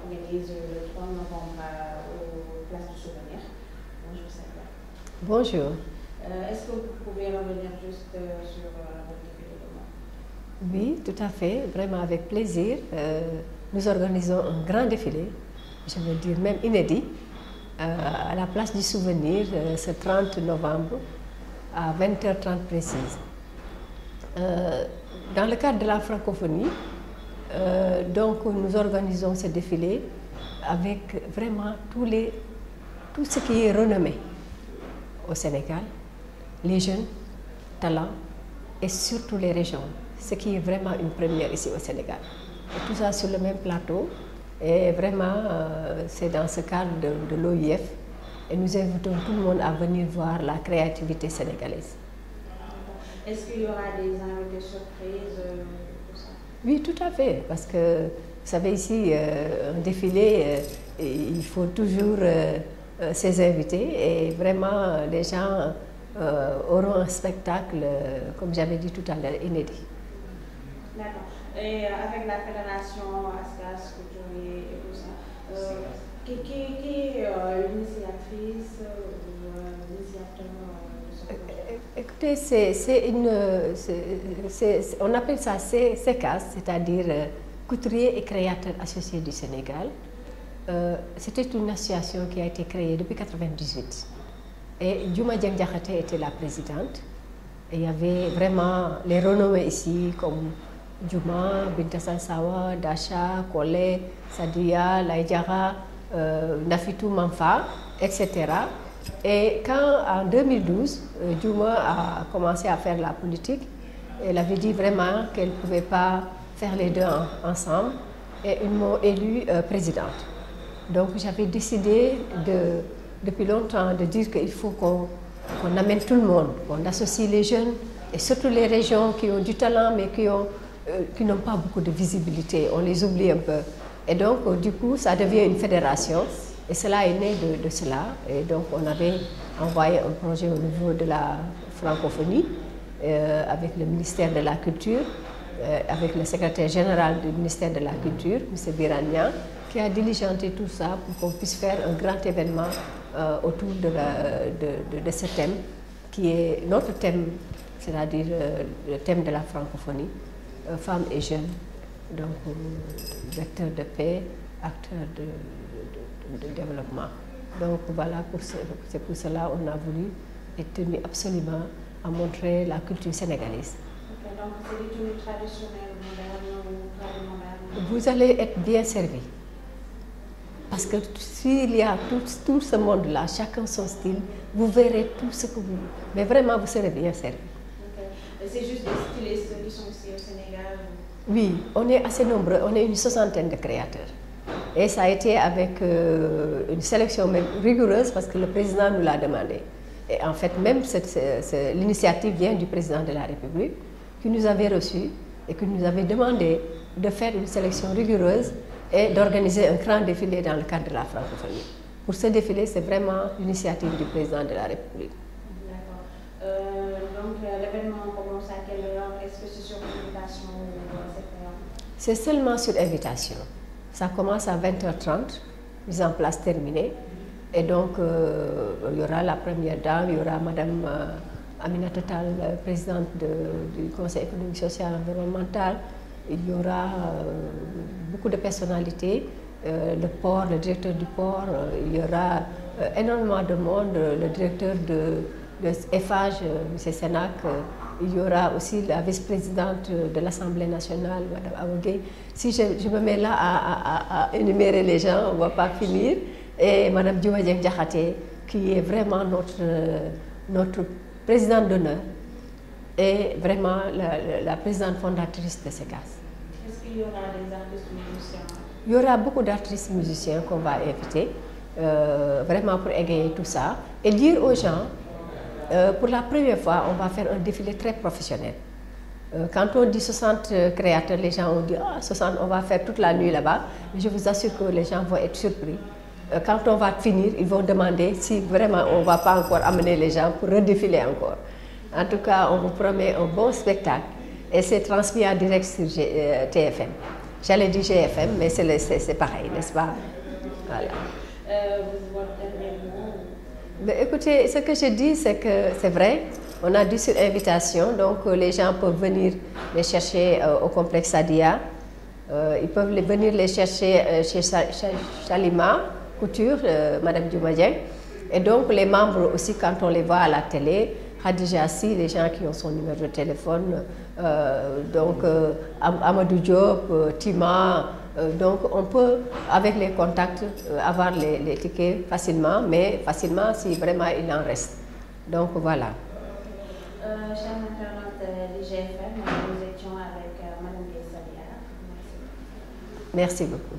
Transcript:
organise le 3 novembre au Place du Souvenir. Bonjour Sadia. Bonjour. Est-ce que vous pouvez revenir juste sur votre défilé demain? Oui, tout à fait, vraiment avec plaisir. Nous organisons un grand défilé, je veux dire même inédit, à la Place du Souvenir ce 30 novembre à 20h30 précise. Dans le cadre de la francophonie, donc nous organisons ce défilé avec vraiment tout ce qui est renommé au Sénégal, les jeunes, talents et surtout les régions, ce qui est vraiment une première ici au Sénégal. Et tout ça sur le même plateau. Et vraiment, c'est dans ce cadre de l'OIF et nous invitons tout le monde à venir voir la créativité sénégalaise. Est-ce qu'il y aura des invités surprises pour ça? Oui, tout à fait, parce que vous savez ici, un défilé, il faut toujours ses invités et vraiment les gens auront un spectacle, comme j'avais dit tout à l'heure, inédit. D'accord. Et avec la fédération ASCAS, Couturier et tout ça, qui est l'initiatrice ou l'initiateur de ce projet? Écoutez, on appelle ça CECAS, c'est-à-dire Couturier et Créateurs Associés du Sénégal. C'était une association qui a été créée depuis 1998. Et Djouma Diakhaté était la présidente. Et il y avait vraiment les renommés ici comme Djouma, Binta Sansawa, Dacha, Kole, Sadia, Laïdjara, Nafitou Manfa, etc. Et quand en 2012, Djouma a commencé à faire la politique, elle avait dit vraiment qu'elle ne pouvait pas faire les deux ensemble et ils m'ont élue présidente. Donc j'avais décidé depuis longtemps de dire qu'il faut qu'on amène tout le monde, qu'on associe les jeunes et surtout les régions qui ont du talent mais qui n'ont pas beaucoup de visibilité, on les oublie un peu. Et donc du coup ça devient une fédération et cela est né de cela. Et donc on avait envoyé un projet au niveau de la francophonie avec le ministère de la Culture, avec le secrétaire général du ministère de la Culture, M. Birania, qui a diligenté tout ça pour qu'on puisse faire un grand événement autour de ce thème, qui est notre thème, c'est-à-dire le thème de la francophonie, femmes et jeunes, donc vecteurs de paix, acteurs de développement. Donc voilà, c'est pour cela qu'on a voulu et tenu absolument à montrer la culture sénégalaise. Okay, donc c'est des tenues traditionnelles, modernes ou traditionnelles? Vous allez être bien servi. Parce que s'il y a tout ce monde-là, chacun son style, vous verrez tout ce que vous... Mais vraiment, vous serez bien servi. Okay. C'est juste des stylistes qui sont ici au Sénégal? Oui, on est assez nombreux, on est une soixantaine de créateurs. Et ça a été avec une sélection même rigoureuse parce que le président nous l'a demandé. Et en fait, même l'initiative vient du président de la République qui nous avait reçus et qui nous avait demandé de faire une sélection rigoureuse et d'organiser un grand défilé dans le cadre de la francophonie. Pour ce défilé, c'est vraiment l'initiative du président de la République. D'accord. Donc l'événement commence à quelle heure? Est-ce que c'est sur invitation ou c'est C'est seulement sur invitation. Ça commence à 20h30, mise en place terminée. Et donc, il y aura la première dame, il y aura Madame Aminata Tall, présidente du Conseil économique, social et environnemental. Il y aura beaucoup de personnalités, le port, le directeur du port, il y aura énormément de monde, le directeur de FH, M. Sénac, il y aura aussi la vice-présidente de l'Assemblée nationale, Mme Awogé. Si je me mets là à énumérer les gens, on ne va pas finir. Et Mme Djouma Diakhaté, qui est vraiment notre présidente d'honneur et vraiment la présidente fondatrice de CECAS. Est-ce qu'il y aura des artistes musiciens? Il y aura beaucoup d'artistes musiciens qu'on va inviter, vraiment pour égayer tout ça. Et dire aux gens, pour la première fois, on va faire un défilé très professionnel. Quand on dit 60 créateurs, les gens ont dit « Ah, 60, on va faire toute la nuit là-bas ». Je vous assure que les gens vont être surpris. Quand on va finir, ils vont demander si vraiment on ne va pas encore amener les gens pour redéfiler encore. En tout cas, on vous promet un bon spectacle et c'est transmis en direct sur TFM. J'allais dire GFM, mais c'est pareil, n'est-ce pas? Voilà. Votre dernier mot? Mais écoutez, ce que je dis, c'est que c'est vrai, on a dit sur invitation, donc les gens peuvent venir les chercher au complexe Sadia. Ils peuvent venir les chercher chez Chalima Couture, Madame Dioumadieng. Et donc les membres aussi, quand on les voit à la télé, Khadija Si, les gens qui ont son numéro de téléphone, Amadou Diop, Tima, donc on peut, avec les contacts, avoir les tickets facilement, mais facilement si vraiment il en reste. Donc voilà. Chers internautes du GFM, nous étions avec Madame Sadia. Merci beaucoup.